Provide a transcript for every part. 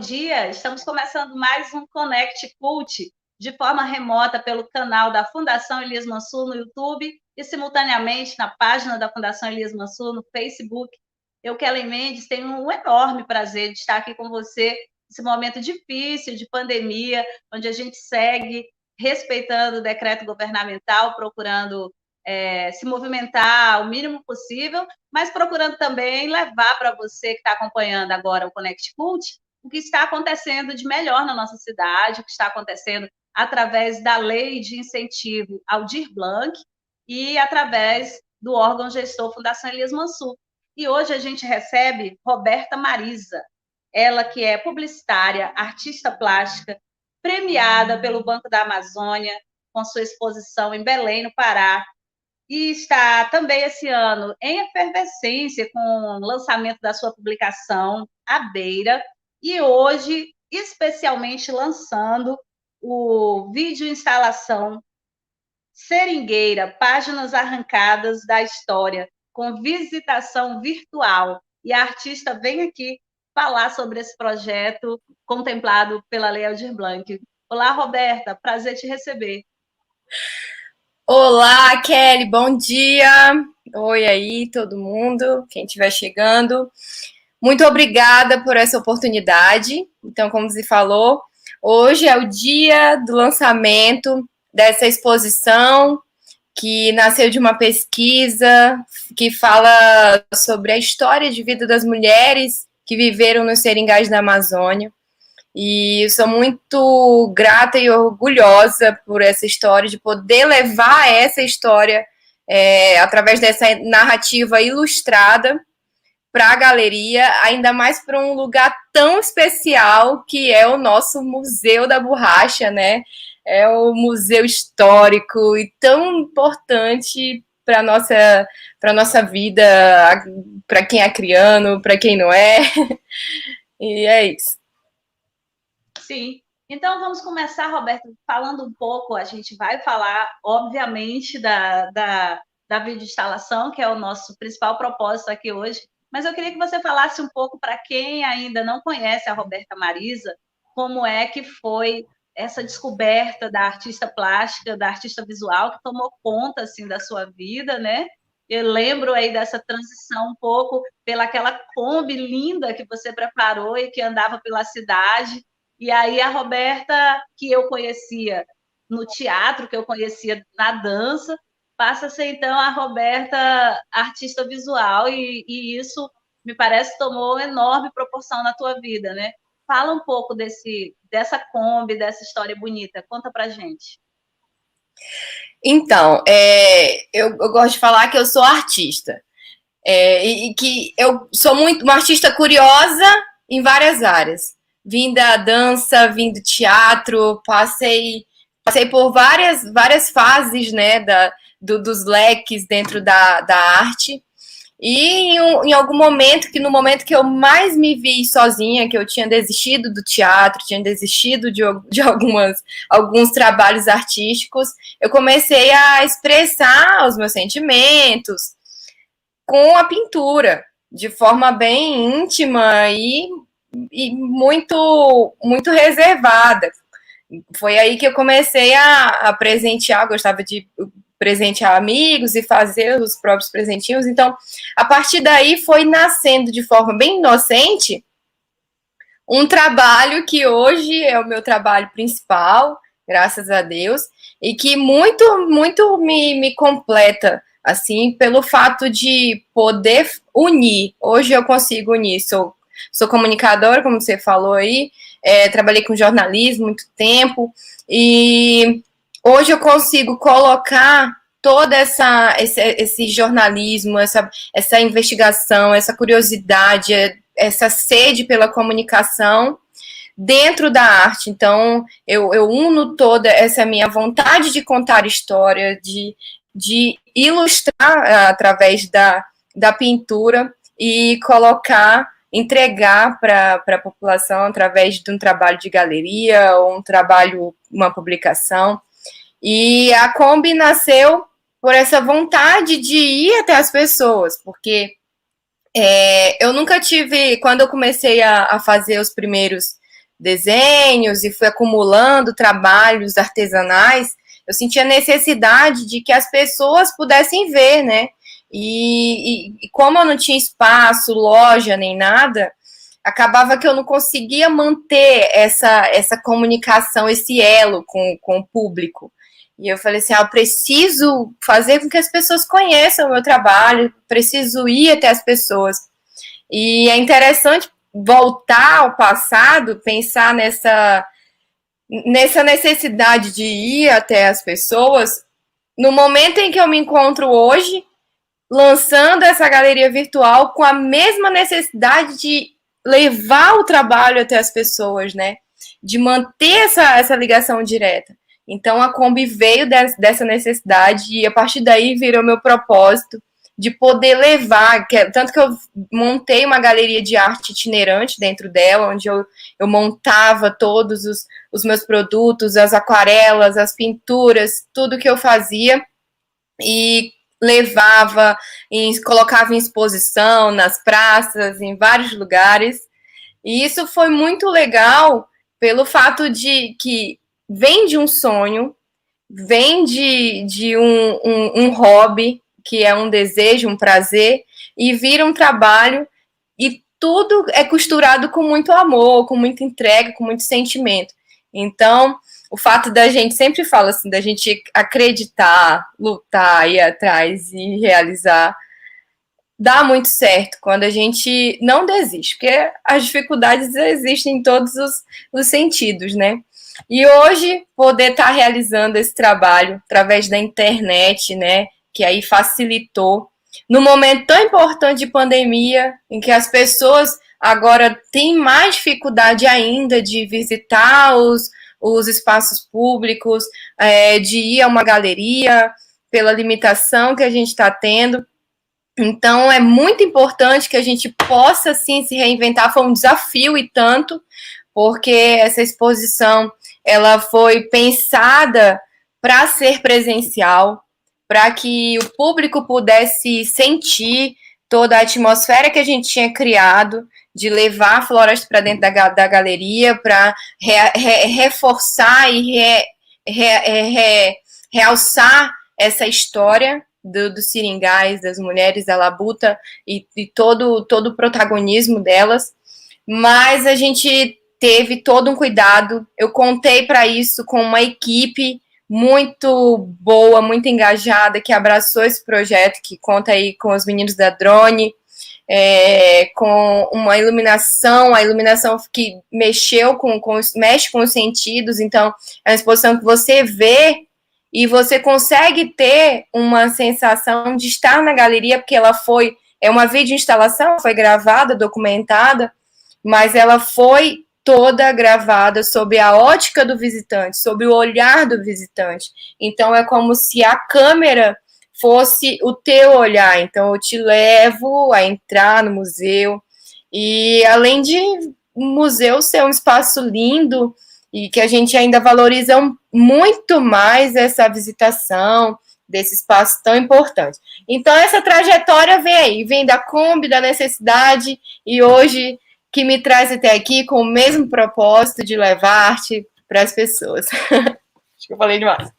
dia! Estamos começando mais um Connect Cult de forma remota pelo canal da Fundação Elias Mansur no YouTube e simultaneamente na página da Fundação Elias Mansur no Facebook. Eu, Kellen Mendes, tenho um enorme prazer de estar aqui com você nesse momento difícil de pandemia, onde a gente segue respeitando o decreto governamental, procurando se movimentar o mínimo possível, mas procurando também levar para você que está acompanhando agora o Connect Cult o que está acontecendo de melhor na nossa cidade, o que está acontecendo através da lei de incentivo Aldir Blanc e através do órgão gestor Fundação Elias Mansur. E hoje a gente recebe Roberta Marisa, ela que é publicitária, artista plástica, premiada pelo Banco da Amazônia, com sua exposição em Belém, no Pará, e está também esse ano em efervescência com o lançamento da sua publicação, A Beira, e hoje, especialmente, lançando o vídeo instalação Seringueira, Páginas Arrancadas da História, com visitação virtual. E a artista vem aqui falar sobre esse projeto contemplado pela Lei Aldir Blanc. Olá, Roberta, prazer te receber. Olá, Kelly, bom dia. Oi aí, todo mundo, quem estiver chegando. Muito obrigada por essa oportunidade. Então, como você falou, hoje é o dia do lançamento dessa exposição que nasceu de uma pesquisa que fala sobre a história de vida das mulheres que viveram nos seringais da Amazônia. E eu sou muito grata e orgulhosa por essa história, de poder levar essa história através dessa narrativa ilustrada para a galeria, ainda mais para um lugar tão especial que é o nosso Museu da Borracha, né? É o museu histórico e tão importante para a nossa vida, para quem é criano, para quem não é. E é isso. Sim. Então, vamos começar, Roberto, falando um pouco. A gente vai falar, obviamente, da videoinstalação, que é o nosso principal propósito aqui hoje, mas eu queria que você falasse um pouco para quem ainda não conhece a Roberta Marisa, como é que foi essa descoberta da artista plástica, da artista visual, que tomou conta assim, da sua vida, né? Eu lembro aí dessa transição um pouco pelaquela Kombi linda que você preparou e que andava pela cidade. E aí a Roberta, que eu conhecia no teatro, que eu conhecia na dança, passa a ser então a Roberta artista visual, e isso me parece tomou enorme proporção na tua vida, né? Fala um pouco dessa Kombi, dessa história bonita, conta pra gente. Então, eu gosto de falar que eu sou artista. E que eu sou muito uma artista curiosa em várias áreas. Vim da dança, vim do teatro, passei por várias fases, né, dos leques dentro da arte. E em algum momento, no momento que eu mais me vi sozinha, que eu tinha desistido do teatro, tinha desistido de alguns trabalhos artísticos, eu comecei a expressar os meus sentimentos com a pintura, de forma bem íntima e muito reservada. Foi aí que eu comecei a presentear, gostava de presentear amigos e fazer os próprios presentinhos. Então, a partir daí foi nascendo de forma bem inocente um trabalho que hoje é o meu trabalho principal, graças a Deus, e que muito me completa, assim, pelo fato de poder unir. Hoje eu consigo unir, sou comunicadora, como você falou aí, trabalhei com jornalismo muito tempo, e hoje eu consigo colocar todo esse jornalismo, essa investigação, essa curiosidade, essa sede pela comunicação dentro da arte. Então, eu uno toda essa minha vontade de contar história, de ilustrar através da pintura e entregar para a população através de um trabalho de galeria ou uma publicação. E a Kombi nasceu por essa vontade de ir até as pessoas, porque eu nunca tive, quando eu comecei a fazer os primeiros desenhos e fui acumulando trabalhos artesanais, eu sentia necessidade de que as pessoas pudessem ver, né? E como eu não tinha espaço, loja, nem nada, acabava que eu não conseguia manter essa comunicação, esse elo com o público. E eu falei assim, eu preciso fazer com que as pessoas conheçam o meu trabalho, preciso ir até as pessoas. E é interessante voltar ao passado, pensar nessa necessidade de ir até as pessoas, no momento em que eu me encontro hoje, lançando essa galeria virtual com a mesma necessidade de levar o trabalho até as pessoas, né? De manter essa ligação direta. Então, a Kombi veio dessa necessidade e, a partir daí, virou meu propósito de poder levar, tanto que eu montei uma galeria de arte itinerante dentro dela, onde eu montava todos os meus produtos, as aquarelas, as pinturas, tudo que eu fazia, e levava, colocava em exposição nas praças, em vários lugares. E isso foi muito legal pelo fato de que vem de um sonho, vem de um hobby, que é um desejo, um prazer, e vira um trabalho, e tudo é costurado com muito amor, com muita entrega, com muito sentimento. Então, o fato da gente, sempre fala assim, da gente acreditar, lutar, ir atrás e realizar, dá muito certo quando a gente não desiste, porque as dificuldades existem em todos os sentidos, né? E hoje, poder estar realizando esse trabalho através da internet, né, que aí facilitou, no momento tão importante de pandemia, em que as pessoas agora têm mais dificuldade ainda de visitar os espaços públicos, de ir a uma galeria, pela limitação que a gente está tendo. Então, é muito importante que a gente possa, sim, se reinventar. Foi um desafio e tanto, porque essa exposição ela foi pensada para ser presencial, para que o público pudesse sentir toda a atmosfera que a gente tinha criado, de levar a floresta para dentro da galeria, para reforçar e realçar essa história dos seringais, das mulheres da labuta e todo o protagonismo delas. Mas a gente teve todo um cuidado. Eu contei para isso com uma equipe muito boa, muito engajada, que abraçou esse projeto, que conta aí com os meninos da Drone, com uma iluminação, a iluminação que mexe com os sentidos. Então, é uma exposição que você vê e você consegue ter uma sensação de estar na galeria, porque ela é uma videoinstalação, foi gravada, documentada, mas ela foi toda gravada sob a ótica do visitante, sob o olhar do visitante. Então, é como se a câmera fosse o teu olhar. Então, eu te levo a entrar no museu. E, além de o museu ser um espaço lindo e que a gente ainda valoriza muito mais essa visitação desse espaço tão importante. Então, essa trajetória vem aí, vem da Kombi, da necessidade, e hoje que me traz até aqui com o mesmo propósito de levar arte para as pessoas. Acho que eu falei demais.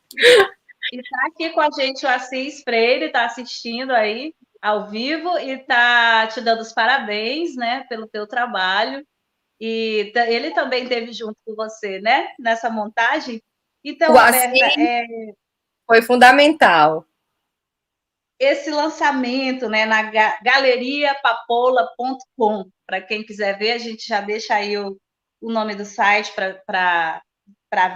E está aqui com a gente o Assis Freire, está assistindo aí ao vivo e está te dando os parabéns, né, pelo teu trabalho. E ele também esteve junto com você, né, nessa montagem. Então, Roberta, foi fundamental. Esse lançamento, né, na galeriapapola.com, para quem quiser ver, a gente já deixa aí o nome do site para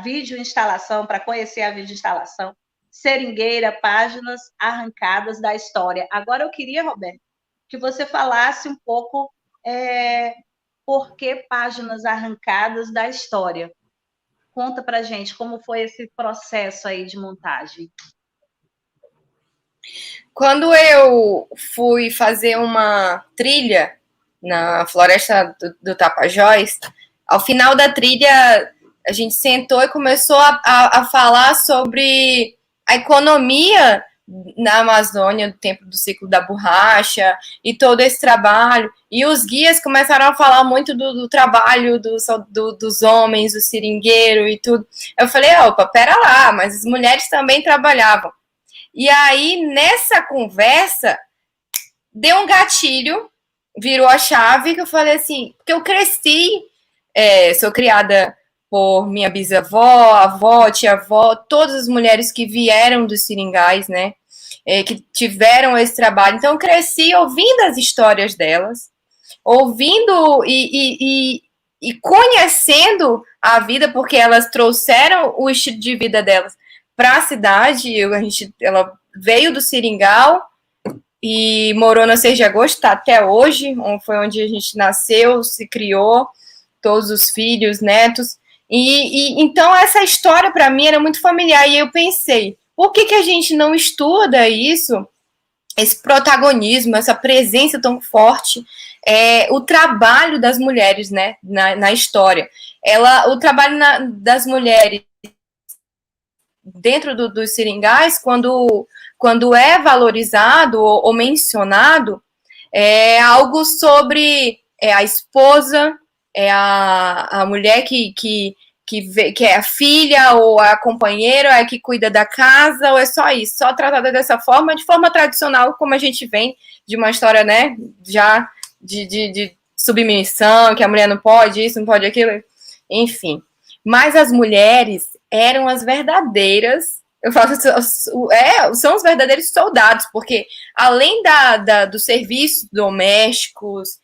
vídeo instalação, para conhecer a vídeo instalação. Seringueira, páginas arrancadas da história. Agora eu queria, Roberto, que você falasse um pouco por que páginas arrancadas da história. Conta para a gente como foi esse processo aí de montagem. Quando eu fui fazer uma trilha na floresta do Tapajós, ao final da trilha, a gente sentou e começou a falar sobre a economia na Amazônia, do tempo do ciclo da borracha, e todo esse trabalho. E os guias começaram a falar muito do trabalho dos homens, do seringueiro e tudo. Eu falei, opa, pera lá, mas as mulheres também trabalhavam. E aí, nessa conversa, deu um gatilho, virou a chave, que eu falei assim, porque eu cresci, sou criada por minha bisavó, avó, tia-avó, todas as mulheres que vieram dos seringais, né, que tiveram esse trabalho. Então, eu cresci ouvindo as histórias delas, ouvindo e conhecendo a vida, porque elas trouxeram o estilo de vida delas para a cidade. Ela veio do seringal e morou na 6 de agosto, está até hoje, foi onde a gente nasceu, se criou, todos os filhos, netos. Então, essa história, para mim, era muito familiar. E eu pensei, por que a gente não estuda isso, esse protagonismo, essa presença tão forte, o trabalho das mulheres, né, na história? O trabalho das mulheres dentro dos seringais, quando é valorizado ou mencionado, é algo sobre a esposa, a mulher que é a filha ou a companheira, que cuida da casa, ou é só isso, só tratada dessa forma, de forma tradicional, como a gente vem de uma história, né, já de submissão, que a mulher não pode isso, não pode aquilo, enfim. Mas as mulheres eram as verdadeiras, eu falo, são os verdadeiros soldados, porque além dos serviços domésticos,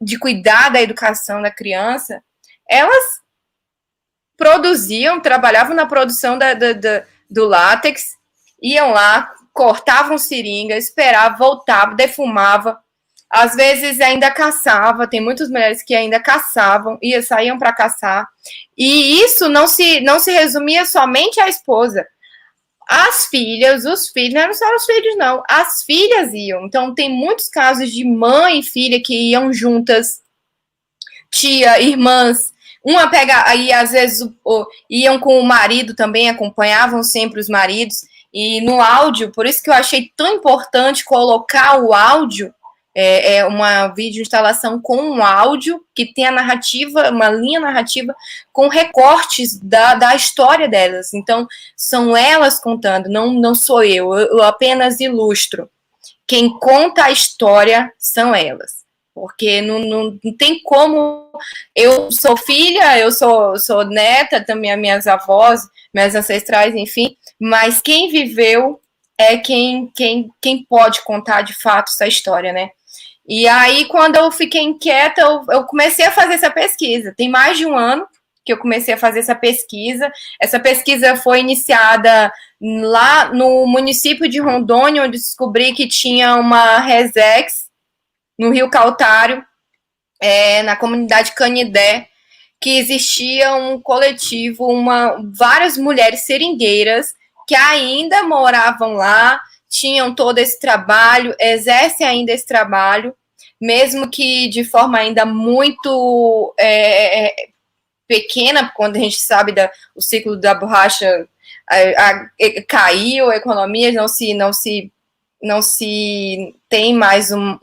de cuidar da educação da criança, elas trabalhavam na produção do látex, iam lá, cortavam seringa, esperavam, voltavam, defumavam, às vezes ainda caçava, tem muitas mulheres que ainda caçavam, saíam para caçar, e isso não se resumia somente à esposa. As filhas, os filhos, não eram só os filhos, não, as filhas iam. Então, tem muitos casos de mãe e filha que iam juntas, tia, irmãs, uma pega, aí às vezes iam com o marido também, acompanhavam sempre os maridos, e no áudio, por isso que eu achei tão importante colocar o áudio, uma videoinstalação com um áudio que tem a narrativa, uma linha narrativa com recortes da história delas. Então, são elas contando, não sou eu apenas ilustro. Quem conta a história são elas. Porque não tem como. Eu sou filha, eu sou neta, também minhas avós, minhas ancestrais, enfim, mas quem viveu é quem pode contar de fato essa história, né? E aí, quando eu fiquei inquieta, eu comecei a fazer essa pesquisa. Tem mais de um ano que eu comecei a fazer essa pesquisa. Essa pesquisa foi iniciada lá no município de Rondônia, onde descobri que tinha uma Resex, no Rio Cautário, na comunidade Canidé, que existia um coletivo, várias mulheres seringueiras que ainda moravam lá, tinham todo esse trabalho, exercem ainda esse trabalho, mesmo que de forma ainda muito pequena, quando a gente sabe o ciclo da borracha caiu, a economia não se tem mais um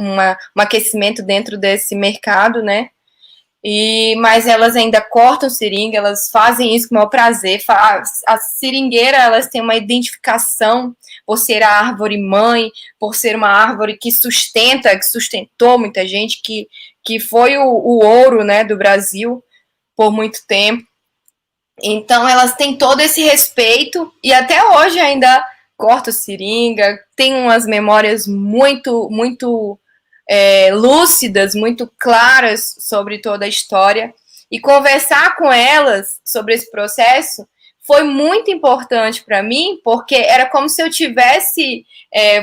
aquecimento dentro desse mercado, né? Mas elas ainda cortam seringa, elas fazem isso com o maior prazer. A seringueira, elas têm uma identificação por ser a árvore mãe, por ser uma árvore que sustentou muita gente, que foi o ouro, né, do Brasil por muito tempo. Então, elas têm todo esse respeito e até hoje ainda cortam seringa, tem umas memórias muito, muito lúcidas, muito claras sobre toda a história, e conversar com elas sobre esse processo foi muito importante para mim, porque era como se eu tivesse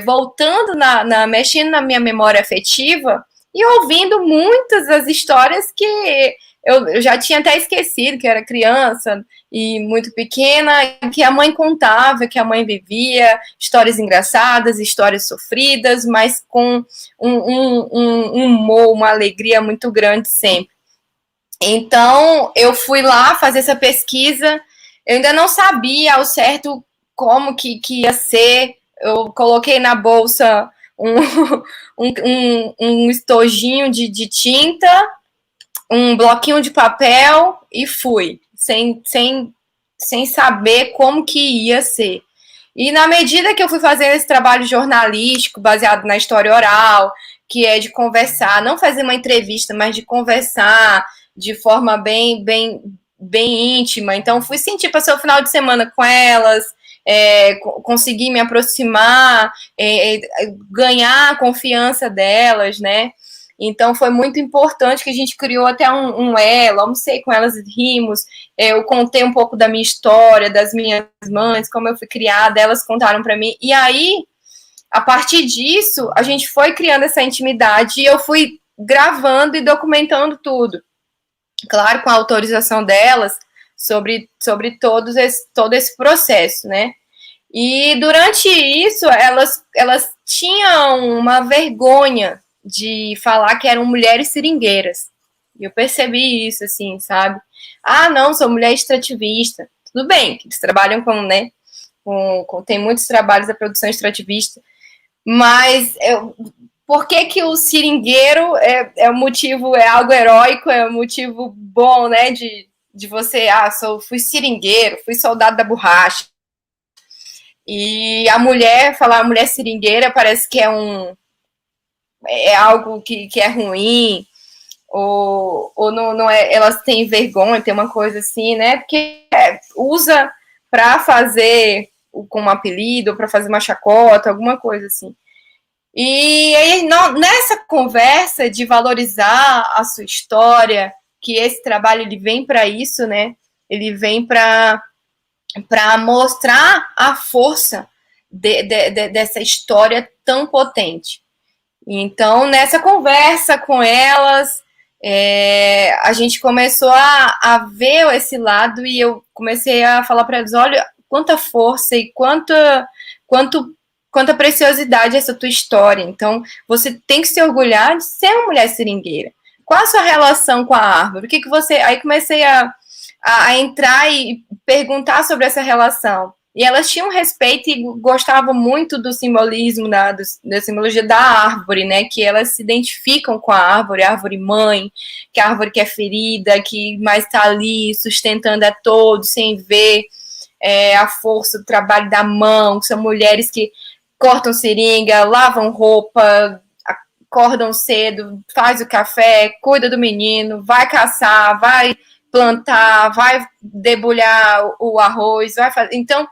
voltando, mexendo na minha memória afetiva e ouvindo muitas das histórias que eu já tinha até esquecido, que era criança e muito pequena, que a mãe contava, que a mãe vivia, histórias engraçadas, histórias sofridas, mas com um humor, uma alegria muito grande sempre. Então, eu fui lá fazer essa pesquisa, eu ainda não sabia ao certo como que ia ser eu coloquei na bolsa um, um estojinho de tinta, um bloquinho de papel e fui, sem saber como que ia ser. E na medida que eu fui fazendo esse trabalho jornalístico, baseado na história oral, que é de conversar, não fazer uma entrevista, mas de conversar de forma bem íntima. Então, fui sentir, passei o final de semana com elas, consegui me aproximar, ganhar a confiança delas, né? Então, foi muito importante que a gente criou até um elo, almocei com elas, rimos, eu contei um pouco da minha história, das minhas mães, como eu fui criada, elas contaram para mim, e aí, a partir disso, a gente foi criando essa intimidade e eu fui gravando e documentando tudo. Claro, com a autorização delas, sobre todo esse processo, né? E durante isso, elas tinham uma vergonha de falar que eram mulheres seringueiras. E eu percebi isso, assim, sabe? Ah, não, sou mulher extrativista. Tudo bem, que eles trabalham com, né? Tem muitos trabalhos da produção extrativista. Mas por que o seringueiro é um motivo, é algo heróico, é um motivo bom, né? De você, fui seringueiro, fui soldado da borracha. E a mulher, falar mulher seringueira, parece que é algo que é ruim, ou não é, elas têm vergonha, tem uma coisa assim, né? Porque usa para fazer com um apelido, para fazer uma chacota, alguma coisa assim. E aí, nessa conversa de valorizar a sua história, que esse trabalho ele vem para isso, né? Ele vem para mostrar a força dessa história tão potente. Então, nessa conversa com elas, a gente começou a ver esse lado e eu comecei a falar para eles, olha, quanta força e quanta preciosidade essa tua história. Então, você tem que se orgulhar de ser uma mulher seringueira. Qual a sua relação com a árvore? O que você... Aí comecei a entrar e perguntar sobre essa relação. E elas tinham respeito e gostavam muito do simbolismo, da simbologia da árvore, né? Que elas se identificam com a árvore mãe, que a árvore que é ferida, que mais está ali sustentando a todos, sem ver a força do trabalho da mão, que são mulheres que cortam seringa, lavam roupa, acordam cedo, faz o café, cuida do menino, vai caçar, vai plantar, vai debulhar o arroz, vai fazer. Então,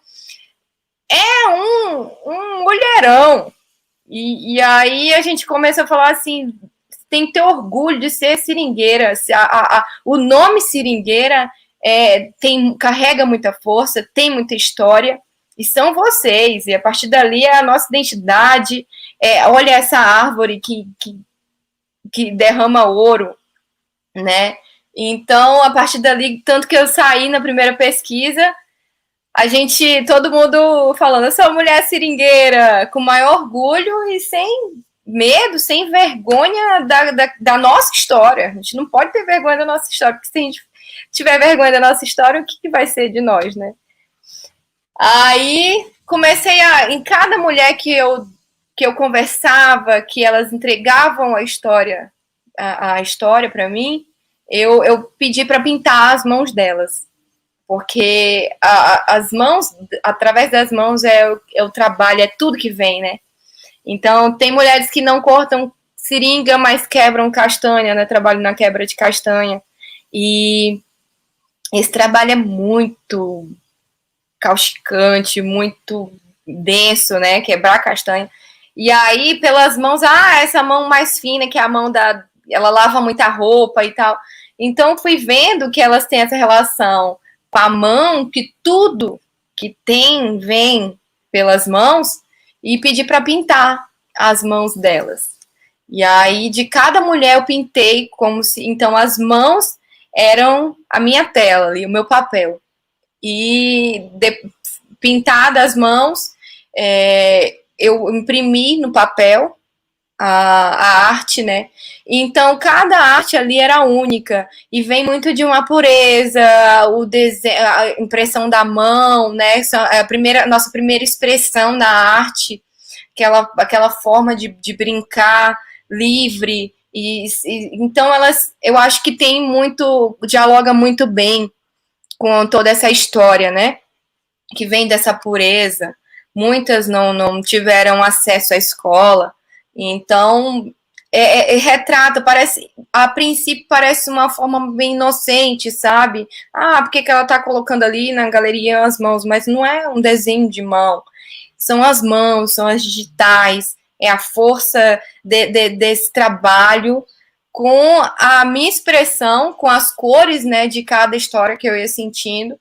é um mulherão. E aí a gente começa a falar assim, tem que ter orgulho de ser seringueira. O nome seringueira carrega muita força, tem muita história, e são vocês. E a partir dali é a nossa identidade. Olha essa árvore que derrama ouro, né? Então, a partir dali, tanto que eu saí na primeira pesquisa, todo mundo falando, eu sou mulher seringueira, com maior orgulho e sem medo, sem vergonha da nossa história. A gente não pode ter vergonha da nossa história, porque se a gente tiver vergonha da nossa história, o que vai ser de nós, né? Aí, comecei em cada mulher que eu conversava, que elas entregavam a história para mim, eu pedi para pintar as mãos delas, porque as mãos, através das mãos é o trabalho, é tudo que vem, né? Então, tem mulheres que não cortam seringa, mas quebram castanha, né? Trabalham na quebra de castanha. E esse trabalho é muito causticante, muito denso, né? Quebrar castanha. E aí, pelas mãos, essa mão mais fina, que é a mão ela lava muita roupa e tal. Então, fui vendo que elas têm essa relação com a mão, que tudo que tem vem pelas mãos, e pedi para pintar as mãos delas. E aí, de cada mulher, eu pintei como se... Então, as mãos eram a minha tela ali, o meu papel. E pintar das mãos, eu imprimi no papel, a arte, né? Então, cada arte ali era única e vem muito de uma pureza, o desenho, a impressão da mão, né? É nossa primeira expressão na arte, aquela forma de brincar livre. Então, eu acho que dialoga muito bem com toda essa história, né? Que vem dessa pureza. Muitas não tiveram acesso à escola. Então, retrata, a princípio parece uma forma bem inocente, sabe? Por que ela tá colocando ali na galeria as mãos? Mas não é um desenho de mão. São as mãos, são as digitais, é a força desse trabalho com a minha expressão, com as cores, né, de cada história que eu ia sentindo,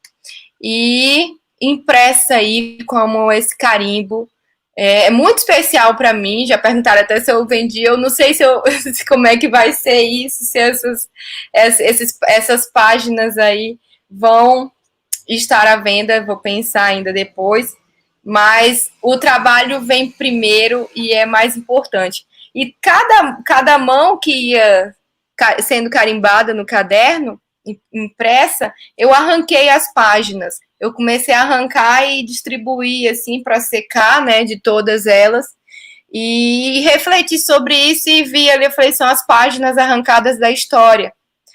e impressa aí como esse carimbo. É muito especial para mim. Já perguntaram até se eu vendi. Eu não sei como é que vai ser isso, se essas páginas aí vão estar à venda. Vou pensar ainda depois. Mas o trabalho vem primeiro e é mais importante. E cada mão que ia sendo carimbada no caderno, impressa, eu arranquei as páginas. Eu comecei a arrancar e distribuir assim para secar, né, de todas elas. E refleti sobre isso e vi ali, eu falei, são as páginas arrancadas da história.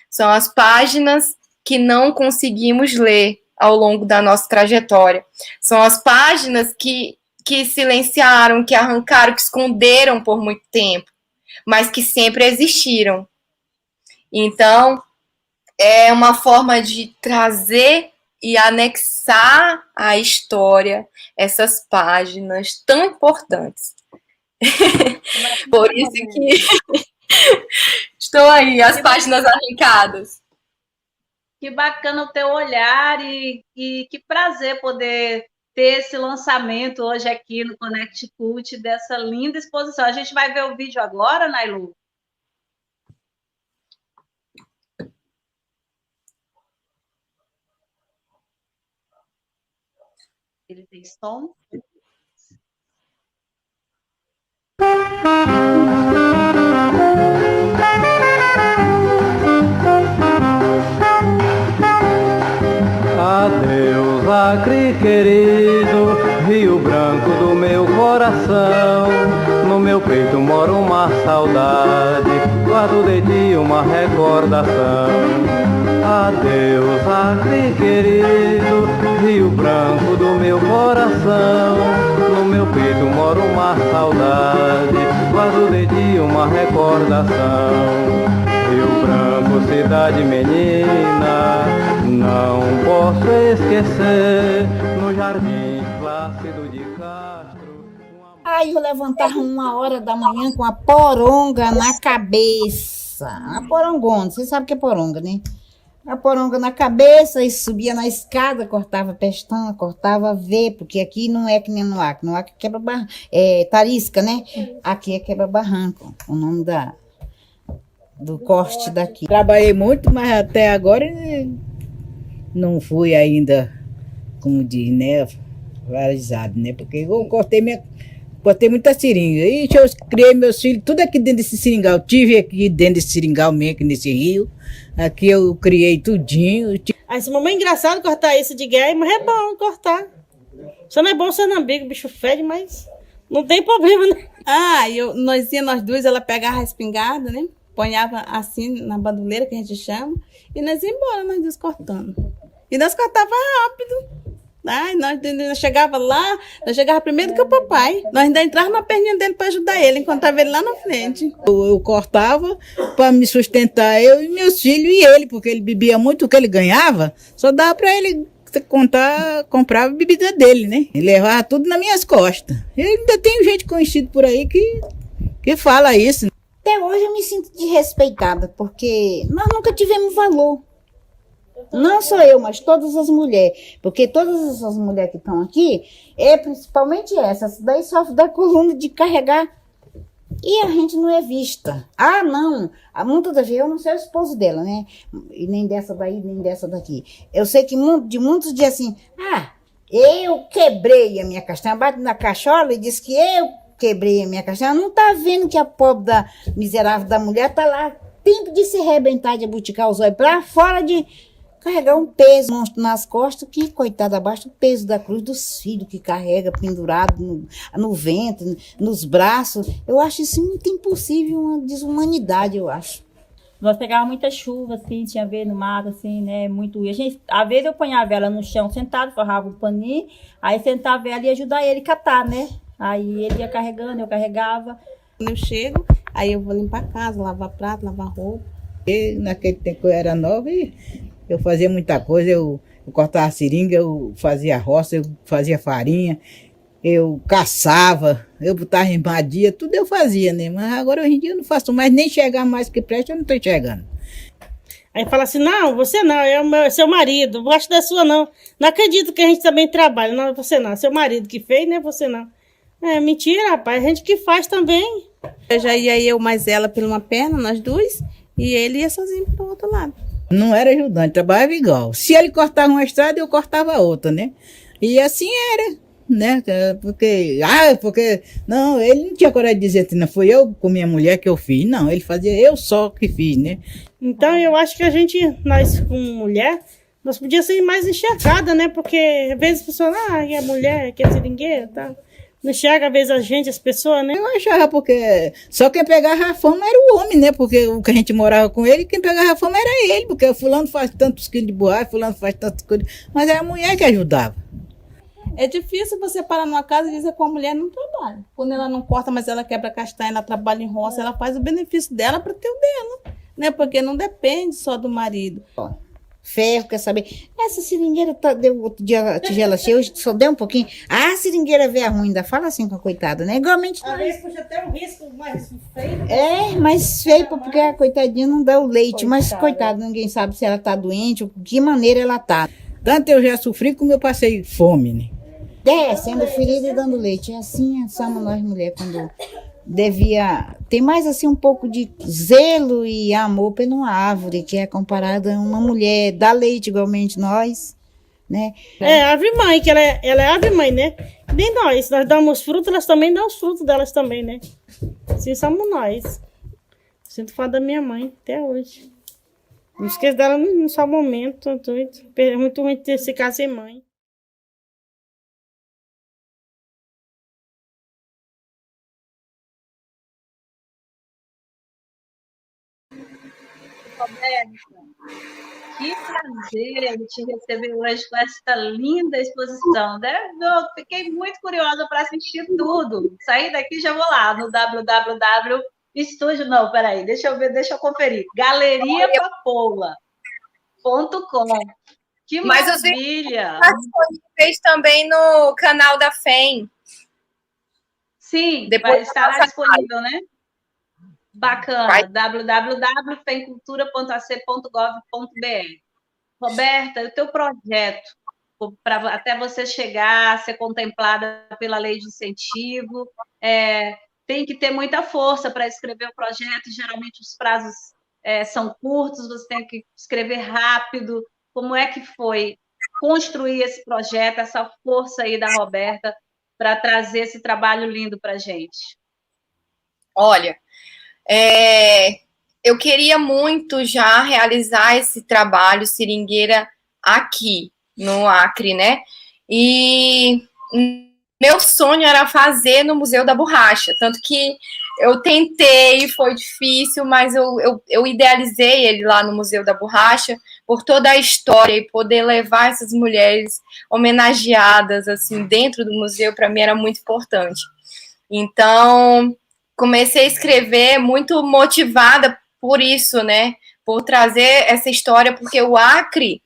São as páginas que não conseguimos ler ao longo da nossa trajetória. São as páginas que silenciaram, que arrancaram, que esconderam por muito tempo, mas que sempre existiram. Então, é uma forma de trazer e anexar à história essas páginas tão importantes. Por isso que estou aí, as páginas arrancadas. Que bacana o teu olhar e que prazer poder ter esse lançamento hoje aqui no Connect Cult dessa linda exposição. A gente vai ver o vídeo agora, Nailu? Ele tem som? Adeus, Acre querido, Rio Branco do meu coração. No meu peito mora uma saudade, guardo de ti uma recordação. Adeus, Acre querido, Rio Branco do meu coração. No meu peito mora uma saudade, guardo de ti uma recordação. Rio Branco, cidade menina, não posso esquecer, no jardim Plácido de Castro. Aí eu levantava 1h da manhã com a poronga na cabeça. A porongona, você sabe o que é poronga, né? A poronga na cabeça e subia na escada, cortava pestana, cortava V, porque aqui não é que nem no Acre. No Acre quebra barranco, tarisca, né? Aqui é quebra barranco, o nome do corte daqui. Trabalhei muito, mas até agora não fui ainda, como diz, né, valorizado, né? Porque eu cortei muita seringa. E eu criei meus filhos tudo aqui dentro desse seringal. Tive aqui dentro desse seringal mesmo, aqui nesse rio. Aqui eu criei tudinho. Aí esse mamãe é engraçado cortar isso de guerra, mas é bom cortar. Só não é bom ser nambigo, o bicho fede, mas não tem problema, né? Nós duas, ela pegava a espingarda, né? Ponhava assim na bandoleira, que a gente chama, e nós ia embora, nós duas cortando. E nós cortava rápido. Ai, nós chegava lá, nós chegava primeiro que o papai. Nós ainda entrava na perninha dele para ajudar ele, encontrava ele lá na frente. Eu cortava para me sustentar, eu e meus filhos e ele, porque ele bebia muito, o que ele ganhava, só dava para ele comprar a bebida dele, né? Ele levava tudo nas minhas costas. E ainda tem gente conhecida por aí que fala isso. Até hoje eu me sinto desrespeitada, porque nós nunca tivemos valor. Não só eu, mas todas as mulheres. Porque todas essas mulheres que estão aqui, principalmente essas, daí sofrem da coluna de carregar. E a gente não é vista. Não. Muitas das vezes eu não sei o esposo dela, né? E nem dessa daí, nem dessa daqui. Eu sei que de muitos dias assim, eu quebrei a minha castanha, bate na cachola e disse que eu quebrei a minha castanha, não tá vendo que a pobre da miserável da mulher tá lá, tempo de se arrebentar, de abuticar os olhos pra fora, de carregar um peso nas costas, que, coitada, abaixo do peso da cruz dos filhos que carrega pendurado no ventre, nos braços. Eu acho isso muito impossível, uma desumanidade, eu acho. Nós pegávamos muita chuva, assim, tinha vez no mato, assim, né, muito... E a gente, às vezes eu ponhava ela no chão sentado, forrava o paninho, aí sentava ela e ia ajudar ele a catar, né? Aí ele ia carregando, eu carregava. Quando eu chego, aí eu vou limpar a casa, lavar prato, lavar roupa. E naquele tempo que eu era nova, eu fazia muita coisa, eu cortava seringa, eu fazia roça, eu fazia farinha, eu caçava, eu botava embadia, tudo eu fazia, né? Mas agora hoje em dia eu não faço mais, nem chegar mais que presta, eu não estou enxergando. Aí fala assim, não, você não, é o seu marido, não gosto da sua não. Não acredito que a gente também trabalha, não, você não, é seu marido que fez, né, você não. É mentira, rapaz, a gente que faz também. Eu já ia eu mais ela por uma perna, nós duas, e ele ia sozinho para o outro lado. Não era ajudante, trabalhava igual. Se ele cortava uma estrada, eu cortava a outra, né? E assim era, né? Porque, não, ele não tinha coragem de dizer, não, foi eu com minha mulher que eu fiz. Não, ele fazia eu só que fiz, né? Então eu acho que a gente, nós como mulher, nós podíamos ser mais enxergada, né? Porque às vezes as pessoas, é a mulher, que é seringueira, tá? Não enxerga às vezes a gente, as pessoas, né? Eu achava porque só quem pegava a fama era o homem, né? Porque o que a gente morava com ele, quem pegava a fama era ele, porque fulano faz tantos quilos de borracha, fulano faz tantos quilos, mas era a mulher que ajudava. É difícil você parar numa casa e dizer que a mulher não trabalha. Quando ela não corta, mas ela quebra castanha, ela trabalha em roça, ela faz o benefício dela para ter o dela, né? Porque não depende só do marido. Ferro, quer saber? Essa seringueira deu outro dia a tigela cheia, hoje só deu um pouquinho. Ah, a seringueira veio ruim, ainda fala assim com a coitada, né? Igualmente Às vezes puxa até um risco mais feio. é, mas feio porque a coitadinha não dá o leite. Mas, coitada, ninguém sabe se ela tá doente ou de que maneira ela tá. Tanto eu já sofri como eu passei fome, né? Sendo ferida e dando leite. É assim, somos nós mulheres, quando devia ter mais assim um pouco de zelo e amor por uma árvore, que é comparada a uma mulher, dá leite igualmente nós, né? É, ave mãe, que ela é ave mãe, né? Nem nós damos frutos, elas também dão os frutos delas também, né? Assim somos nós. Sinto falta da minha mãe até hoje. Não esqueço dela num só momento, doido. É muito ruim ter esse caso sem mãe. Roberta, que prazer te receber hoje com essa linda exposição. Eu fiquei muito curiosa para assistir tudo. Sair daqui já vou lá no www. Estúdio, não, peraí, deixa eu ver, deixa eu conferir. galeriapapoula.com. Que Mas os maravilha! vídeos estão disponíveis também no canal da FEM. Sim, Depois vai estar disponível, né? Bacana, www.femcultura.ac.gov.br. Roberta, o teu projeto, para até você chegar a ser contemplada pela lei de incentivo, tem que ter muita força para escrever o projeto, geralmente os prazos são curtos, você tem que escrever rápido. Como é que foi construir esse projeto, essa força aí da Roberta, para trazer esse trabalho lindo para a gente? Olha, eu queria muito já realizar esse trabalho seringueira aqui no Acre, né? E meu sonho era fazer no Museu da Borracha, tanto que eu tentei, foi difícil, mas eu idealizei ele lá no Museu da Borracha por toda a história e poder levar essas mulheres homenageadas assim dentro do museu, para mim era muito importante. Então, comecei a escrever muito motivada por isso, né? Por trazer essa história, porque o Acre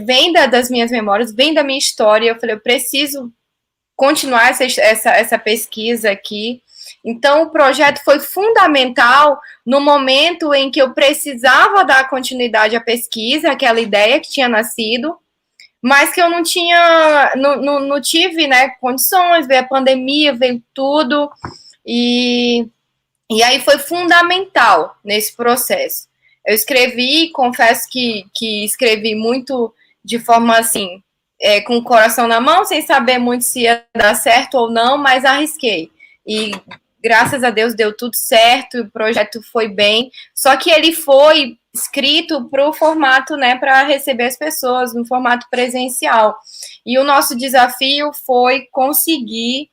vem das minhas memórias, vem da minha história. Eu falei, eu preciso continuar essa pesquisa aqui. Então, o projeto foi fundamental no momento em que eu precisava dar continuidade à pesquisa, aquela ideia que tinha nascido, mas que eu não tive, né, condições, veio a pandemia, veio tudo, e aí foi fundamental nesse processo. Eu escrevi, confesso que escrevi muito de forma assim, com o coração na mão, sem saber muito se ia dar certo ou não, mas arrisquei. e graças a Deus deu tudo certo, o projeto foi bem, só que ele foi escrito para o formato, né, para receber as pessoas no formato presencial. E o nosso desafio foi conseguir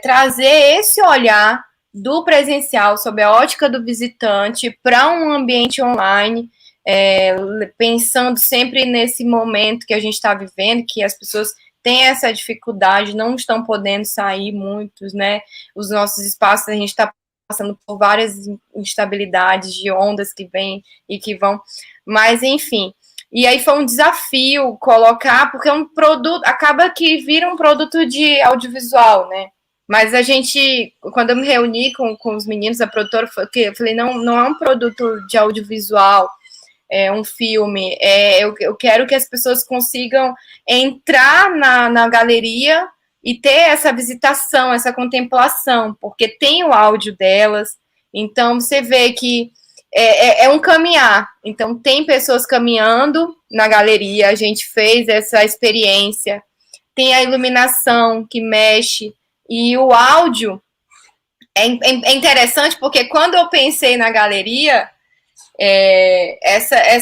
trazer esse olhar do presencial, sob a ótica do visitante, para um ambiente online, pensando sempre nesse momento que a gente está vivendo, que as pessoas têm essa dificuldade, não estão podendo sair muitos, né? Os nossos espaços, a gente está passando por várias instabilidades de ondas que vêm e que vão, mas enfim. E aí foi um desafio colocar, porque é um produto, acaba que vira um produto de audiovisual, né? Mas a gente, quando eu me reuni com os meninos, a produtora, eu falei, não é um produto de audiovisual, é um filme, eu quero que as pessoas consigam entrar na galeria e ter essa visitação, essa contemplação, porque tem o áudio delas, então você vê que é um caminhar, então tem pessoas caminhando na galeria, a gente fez essa experiência, tem a iluminação que mexe, e o áudio é interessante, porque quando eu pensei na galeria,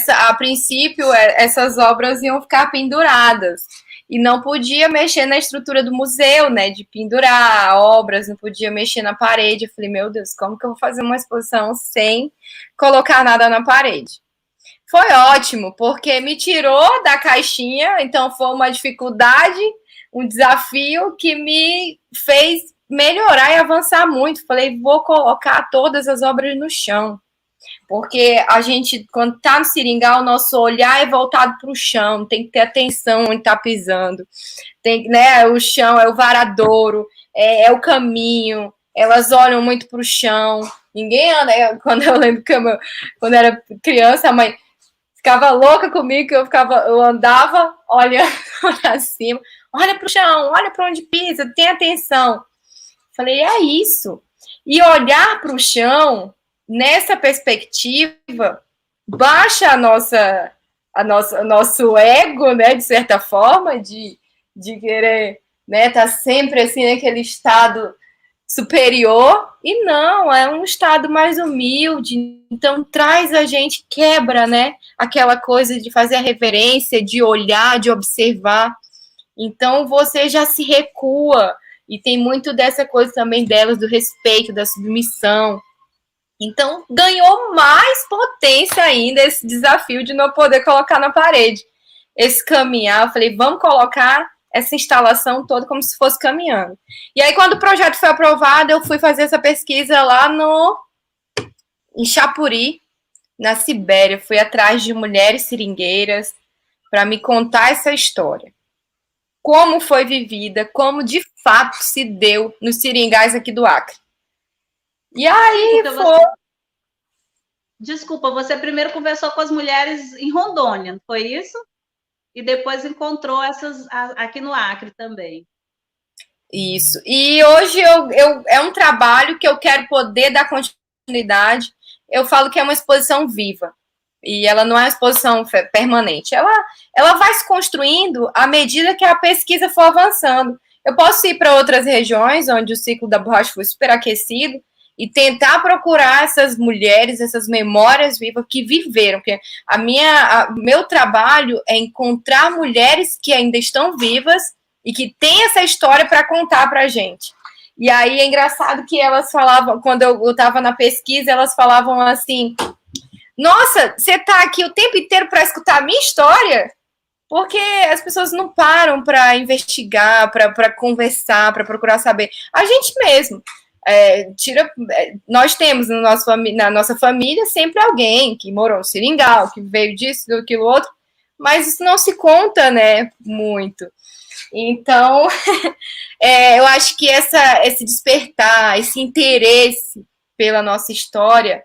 a princípio, essas obras iam ficar penduradas, e não podia mexer na estrutura do museu, né, de pendurar obras, não podia mexer na parede. Eu falei, meu Deus, como que eu vou fazer uma exposição sem colocar nada na parede? Foi ótimo, porque me tirou da caixinha, então foi uma dificuldade, um desafio que me fez melhorar e avançar muito. Falei, vou colocar todas as obras no chão. Porque a gente, quando está no seringal, o nosso olhar é voltado para o chão, tem que ter atenção onde está pisando. Tem, né, o chão é o varadouro, é o caminho, elas olham muito para o chão. Ninguém anda. Quando eu lembro que quando eu era criança, a mãe ficava louca comigo, que eu andava olhando para cima, olha para o chão, olha para onde pisa, tem atenção. Falei, é isso. E olhar para o chão, nessa perspectiva, baixa o nosso ego, né, de certa forma, de querer, né, tá sempre assim naquele estado superior, e não, é um estado mais humilde, então traz a gente, quebra, né, aquela coisa de fazer a reverência, de olhar, de observar, então você já se recua, e tem muito dessa coisa também delas, do respeito, da submissão. Então, ganhou mais potência ainda esse desafio de não poder colocar na parede. Esse caminhar, eu falei, vamos colocar essa instalação toda como se fosse caminhando. E aí, quando o projeto foi aprovado, eu fui fazer essa pesquisa lá em Chapuri, na Sibéria. Fui atrás de mulheres seringueiras para me contar essa história. Como foi vivida, como de fato se deu nos seringais aqui do Acre. E aí Desculpa, você primeiro conversou com as mulheres em Rondônia, não foi isso? E depois encontrou essas aqui no Acre também. Isso. E hoje é um trabalho que eu quero poder dar continuidade. Eu falo que é uma exposição viva. E ela não é uma exposição permanente. Ela vai se construindo à medida que a pesquisa for avançando. Eu posso ir para outras regiões onde o ciclo da borracha foi superaquecido e tentar procurar essas mulheres, essas memórias vivas que viveram. Porque meu trabalho é encontrar mulheres que ainda estão vivas e que têm essa história para contar para a gente. E aí é engraçado que elas falavam, quando eu estava na pesquisa, elas falavam assim, nossa, você está aqui o tempo inteiro para escutar a minha história? Porque as pessoas não param para investigar, para conversar, para procurar saber. A gente mesmo. Nós temos na nossa família sempre alguém que morou no seringal, que veio disso, daquilo outro, mas isso não se conta, né, muito. Então, eu acho que esse despertar, esse interesse pela nossa história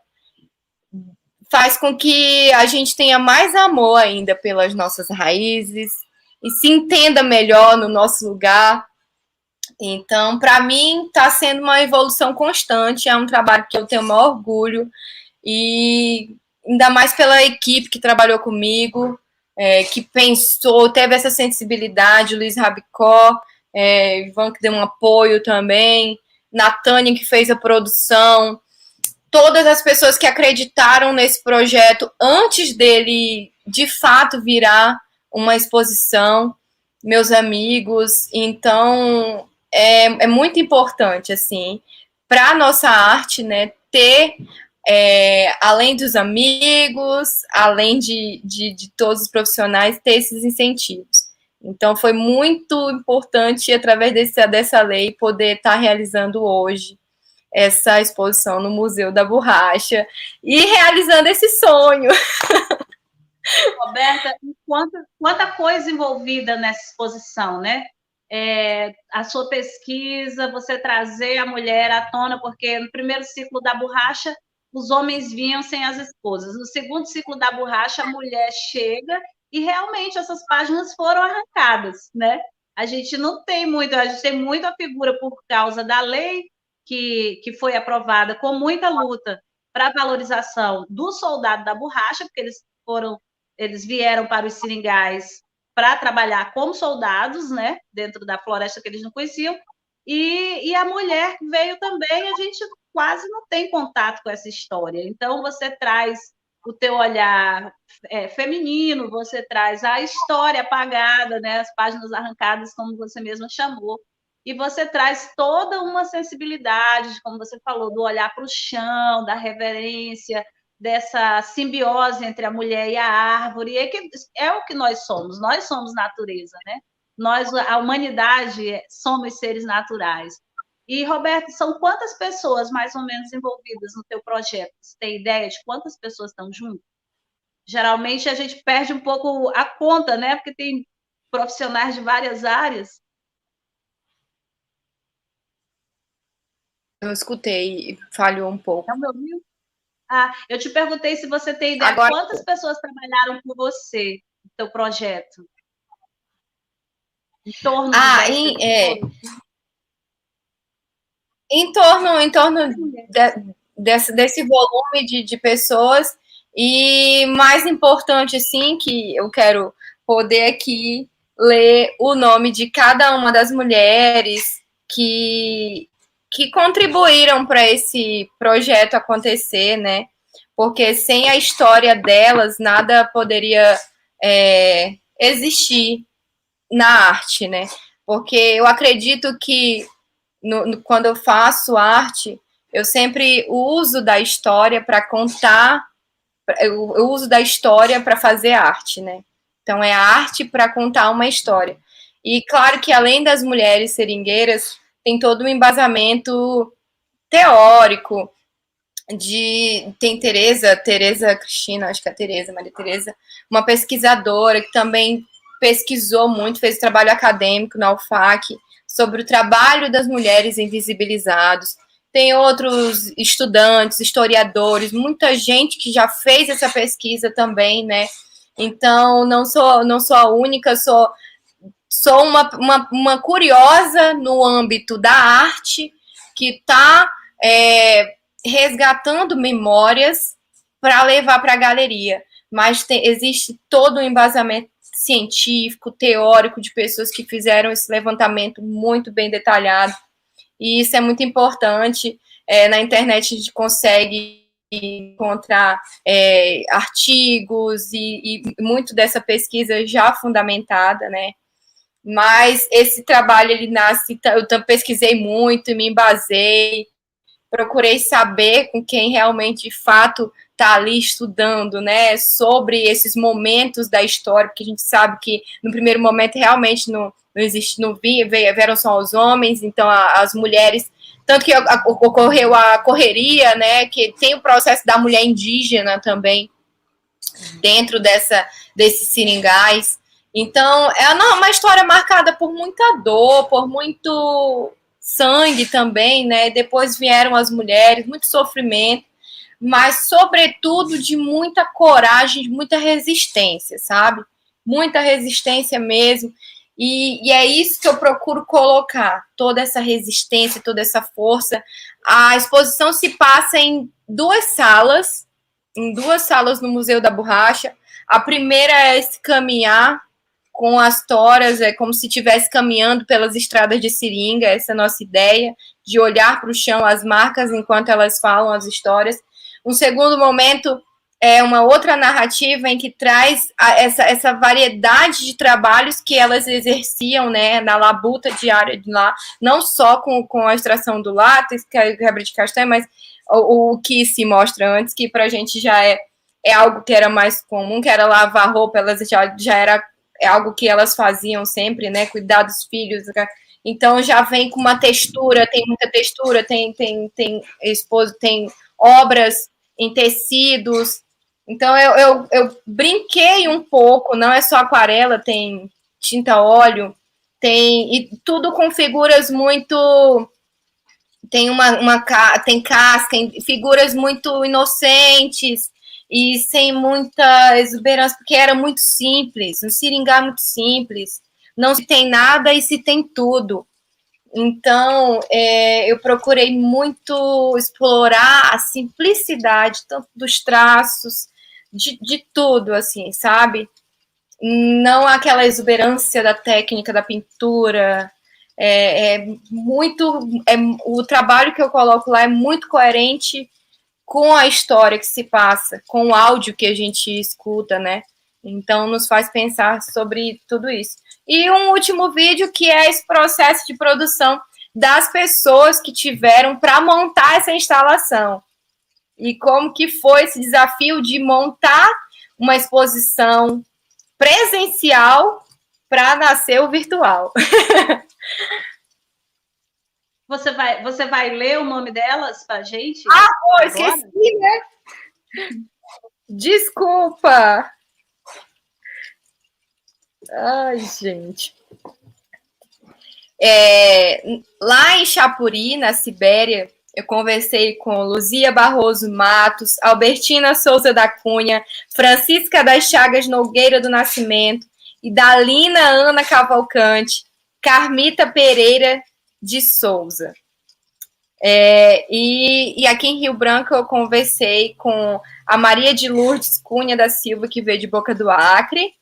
faz com que a gente tenha mais amor ainda pelas nossas raízes e se entenda melhor no nosso lugar. Então, para mim, está sendo uma evolução constante, é um trabalho que eu tenho o maior orgulho, e ainda mais pela equipe que trabalhou comigo, que pensou, teve essa sensibilidade, o Luiz Rabicó, Ivan que deu um apoio também, Natânia, que fez a produção, todas as pessoas que acreditaram nesse projeto antes dele, de fato, virar uma exposição, meus amigos. Então, é muito importante, assim, para a nossa arte, né, ter, além dos amigos, além de todos os profissionais, ter esses incentivos. Então, foi muito importante, através dessa lei, poder estar realizando hoje essa exposição no Museu da Borracha e realizando esse sonho. Roberta, quanta coisa envolvida nessa exposição, né? A sua pesquisa, você trazer a mulher à tona, porque no primeiro ciclo da borracha, os homens vinham sem as esposas. No segundo ciclo da borracha, a mulher chega e realmente essas páginas foram arrancadas, né? A gente não tem muito, a gente tem muito a figura por causa da lei que foi aprovada com muita luta para a valorização do soldado da borracha, porque eles vieram para os seringais para trabalhar como soldados, né, dentro da floresta que eles não conheciam, e a mulher veio também, a gente quase não tem contato com essa história. Então, você traz o teu olhar feminino, você traz a história apagada, né, as páginas arrancadas, como você mesma chamou, e você traz toda uma sensibilidade, como você falou, do olhar para o chão, da reverência, dessa simbiose entre a mulher e a árvore, é o que nós somos natureza, né? Nós, a humanidade, somos seres naturais. E, Roberto, são quantas pessoas mais ou menos envolvidas no teu projeto? Você tem ideia de quantas pessoas estão juntas? Geralmente a gente perde um pouco a conta, né? Porque tem profissionais de várias áreas. Eu escutei, falhou um pouco. Não me ouviu? Eu te perguntei se você tem ideia Agora, quantas pessoas trabalharam com você no seu projeto. Em torno de 10 em torno desse volume de pessoas, e mais importante, assim, que eu quero poder aqui ler o nome de cada uma das mulheres que contribuíram para esse projeto acontecer, né? Porque sem a história delas, nada poderia existir na arte, né? Porque eu acredito que quando eu faço arte, eu sempre uso da história para contar, eu uso da história para fazer arte, né? Então, é a arte para contar uma história. E claro que além das mulheres seringueiras, tem todo um embasamento teórico, tem Tereza Cristina, acho que é Maria Tereza, uma pesquisadora que também pesquisou muito, fez trabalho acadêmico na UFAC sobre o trabalho das mulheres invisibilizados. Tem outros estudantes, historiadores, muita gente que já fez essa pesquisa também, né? Então, não sou a única, sou uma curiosa no âmbito da arte que está resgatando memórias para levar para a galeria. Mas existe todo um embasamento científico, teórico, de pessoas que fizeram esse levantamento muito bem detalhado. E isso é muito importante. Na internet a gente consegue encontrar artigos e muito dessa pesquisa já fundamentada, né? Mas esse trabalho, ele nasce, eu pesquisei muito, me embasei, procurei saber com quem realmente, de fato, está ali estudando, né, sobre esses momentos da história, porque a gente sabe que no primeiro momento realmente não vieram só os homens, então as mulheres, tanto que ocorreu a correria, né, que tem o processo da mulher indígena também dentro desses seringais. Então, é uma história marcada por muita dor, por muito sangue também, né? Depois vieram as mulheres, muito sofrimento, mas, sobretudo, de muita coragem, de muita resistência, sabe? Muita resistência mesmo. E é isso que eu procuro colocar, toda essa resistência, toda essa força. A exposição se passa em duas salas no Museu da Borracha. A primeira é esse caminhar com as toras, é como se estivesse caminhando pelas estradas de seringa, essa é a nossa ideia, de olhar para o chão, as marcas, enquanto elas falam as histórias. Um segundo momento é uma outra narrativa em que traz essa variedade de trabalhos que elas exerciam, né, na labuta diária de lá, não só com a extração do látex, que é a quebra de castanha, mas o que se mostra antes, que para a gente já é algo que era mais comum, que era lavar roupa, elas já era algo que elas faziam sempre, né, cuidar dos filhos. Então já vem com uma textura, tem muita textura, tem obras em tecidos. Então eu brinquei um pouco, não é só aquarela, tem tinta óleo, e tudo com figuras muito, tem tem casca, figuras muito inocentes e sem muita exuberância, porque era muito simples, um seringal muito simples, não se tem nada e se tem tudo. Então, eu procurei muito explorar a simplicidade, tanto dos traços, de tudo, assim, sabe? Não aquela exuberância da técnica, da pintura. O trabalho que eu coloco lá é muito coerente com a história que se passa, com o áudio que a gente escuta, né? Então, nos faz pensar sobre tudo isso. E um último vídeo, que é esse processo de produção das pessoas que tiveram para montar essa instalação. E como que foi esse desafio de montar uma exposição presencial para nascer o virtual. Você vai ler o nome delas para a gente? Pô, esqueci, né? Desculpa. Ai, gente. Lá em Chapuri, na Sibéria, eu conversei com Luzia Barroso Matos, Albertina Souza da Cunha, Francisca das Chagas Nogueira do Nascimento, Idalina Ana Cavalcante, Carmita Pereira de Souza. E aqui em Rio Branco eu conversei com a Maria de Lourdes Cunha da Silva, que veio de Boca do Acre.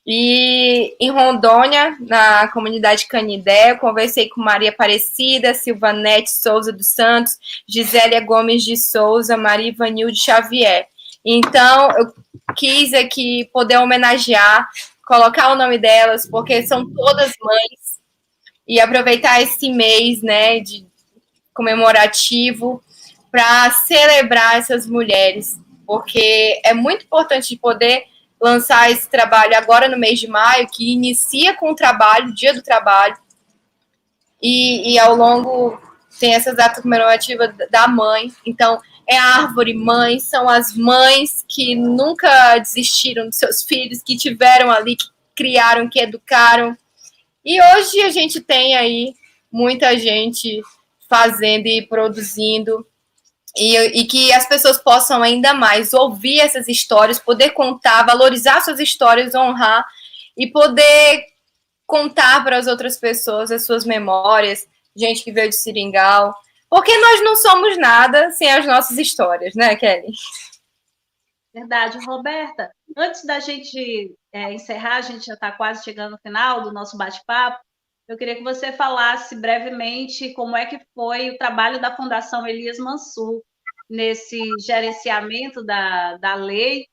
E em Rondônia, na comunidade Canidé, eu conversei com Maria Aparecida, Silvanete Souza dos Santos, Gisélia Gomes de Souza, Maria Ivanilde Xavier. Então, eu quis aqui poder homenagear, colocar o nome delas, porque são todas mães, e aproveitar esse mês, né, de comemorativo para celebrar essas mulheres, porque é muito importante poder lançar esse trabalho agora no mês de maio, que inicia com o trabalho, o Dia do Trabalho, e ao longo tem essa data comemorativa da mãe. Então, é a árvore mãe, são as mães que nunca desistiram dos seus filhos, que tiveram ali, que criaram, que educaram. E hoje a gente tem aí muita gente fazendo e produzindo, e que as pessoas possam ainda mais ouvir essas histórias, poder contar, valorizar suas histórias, honrar e poder contar para as outras pessoas as suas memórias, gente que veio de Seringal, porque nós não somos nada sem as nossas histórias, né, Kelly? Verdade. Roberta, antes da gente encerrar, a gente já está quase chegando no final do nosso bate-papo, eu queria que você falasse brevemente como é que foi o trabalho da Fundação Elias Mansur nesse gerenciamento da lei,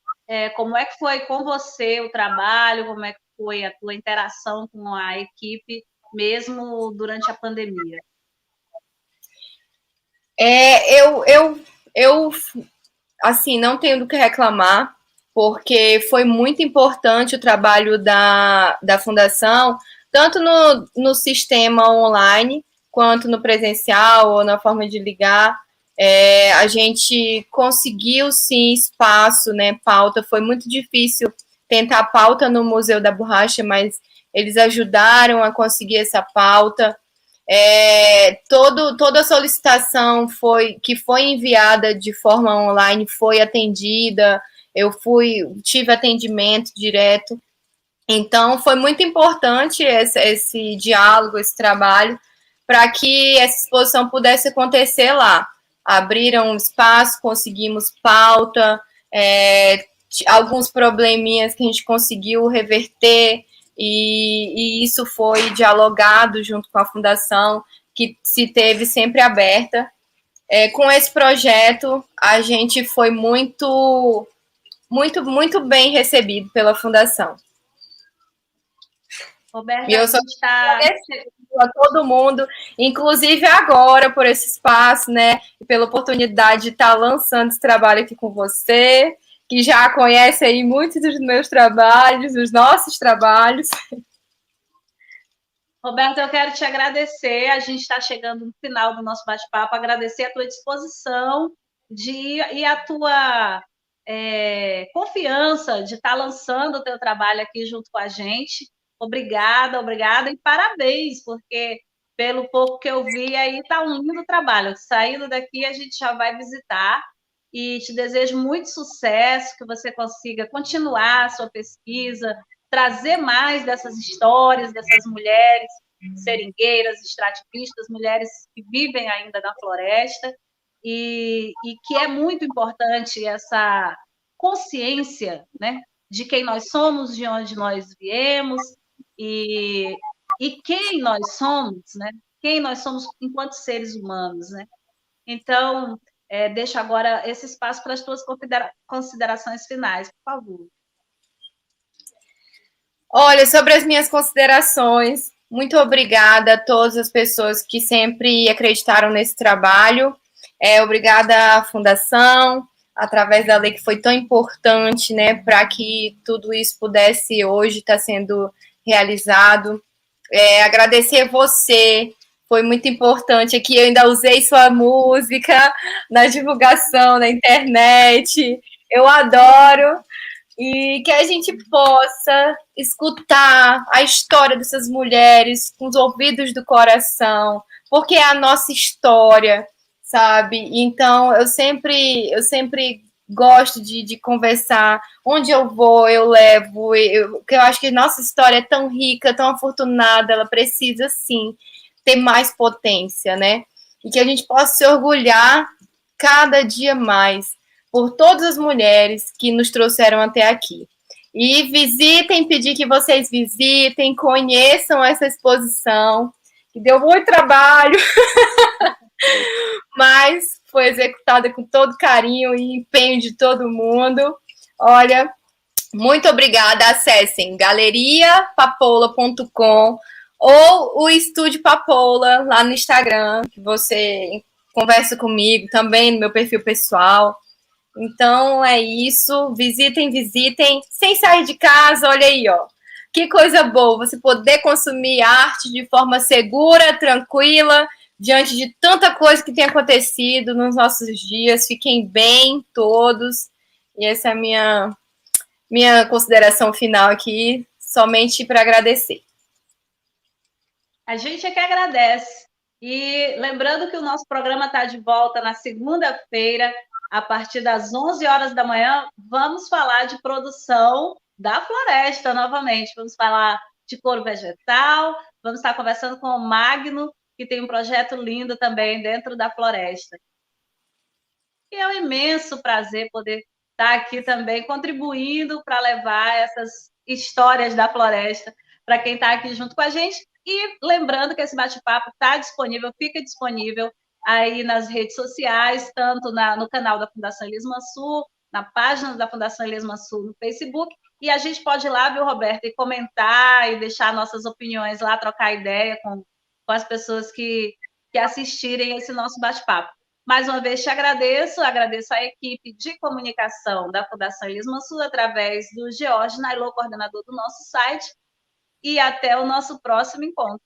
como é que foi com você o trabalho, como é que foi a tua interação com a equipe, mesmo durante a pandemia? Eu assim, não tenho do que reclamar, porque foi muito importante o trabalho da Fundação, tanto no sistema online, quanto no presencial, ou na forma de ligar. A gente conseguiu, sim, espaço, né, pauta. Foi muito difícil tentar pauta no Museu da Borracha, mas eles ajudaram a conseguir essa pauta. Toda a solicitação que foi enviada de forma online foi atendida. Eu tive atendimento direto. Então, foi muito importante esse diálogo, esse trabalho, para que essa exposição pudesse acontecer lá. Abriram um espaço, conseguimos pauta, alguns probleminhas que a gente conseguiu reverter, e isso foi dialogado junto com a fundação, que se teve sempre aberta. Com esse projeto, a gente foi muito bem recebido pela fundação. Roberta, E eu só agradeço a todo mundo, inclusive agora, por esse espaço, né? E pela oportunidade de estar lançando esse trabalho aqui com você, que já conhece aí muitos dos meus trabalhos, dos nossos trabalhos. Roberta, eu quero te agradecer. A gente está chegando no final do nosso bate-papo, agradecer a tua disposição e a tua confiança de estar lançando o teu trabalho aqui junto com a gente. Obrigada, obrigada e parabéns, porque pelo pouco que eu vi aí, está um lindo trabalho. Saindo daqui, a gente já vai visitar e te desejo muito sucesso, que você consiga continuar a sua pesquisa, trazer mais dessas histórias, dessas mulheres seringueiras, extrativistas, mulheres que vivem ainda na floresta, e que é muito importante essa consciência, né, de quem nós somos, de onde nós viemos, e quem nós somos, né? Quem nós somos enquanto seres humanos, né? Então, deixo agora esse espaço para as tuas considerações finais, por favor. Olha, sobre as minhas considerações, muito obrigada a todas as pessoas que sempre acreditaram nesse trabalho. Obrigada à Fundação, através da lei que foi tão importante, né, para que tudo isso pudesse hoje estar sendo realizado. Agradecer você, foi muito importante aqui, eu ainda usei sua música na divulgação na internet, eu adoro, e que a gente possa escutar a história dessas mulheres com os ouvidos do coração, porque é a nossa história, sabe? Então, eu sempre gosto de conversar. Onde eu vou, eu levo. Porque eu acho que nossa história é tão rica, tão afortunada, ela precisa, sim, ter mais potência, né? E que a gente possa se orgulhar cada dia mais por todas as mulheres que nos trouxeram até aqui. E visitem, pedir que vocês visitem, conheçam essa exposição, que deu muito trabalho, mas foi executada com todo carinho e empenho de todo mundo. Olha, muito obrigada. Acessem galeriapapoula.com ou o Estúdio Papoula lá no Instagram, que você conversa comigo também no meu perfil pessoal. Então é isso. Visitem, sem sair de casa. Olha aí, ó. Que coisa boa você poder consumir arte de forma segura, tranquila, diante de tanta coisa que tem acontecido nos nossos dias. Fiquem bem todos. E essa é a minha consideração final aqui, somente para agradecer. A gente é que agradece. E lembrando que o nosso programa está de volta na segunda-feira, a partir das 11 horas da manhã, vamos falar de produção da floresta novamente. Vamos falar de couro vegetal, vamos estar conversando com o Magno, que tem um projeto lindo também dentro da floresta. E é um imenso prazer poder estar aqui também contribuindo para levar essas histórias da floresta para quem está aqui junto com a gente. E lembrando que esse bate-papo está disponível, fica disponível aí nas redes sociais, tanto no canal da Fundação Elisma Sul, na página da Fundação Elisma Sul no Facebook, e a gente pode ir lá, viu, Roberta, e comentar e deixar nossas opiniões lá, trocar ideia com as pessoas que assistirem esse nosso bate-papo. Mais uma vez te agradeço a equipe de comunicação da Fundação Elisma Sul, através do George Nailô, coordenador do nosso site, e até o nosso próximo encontro.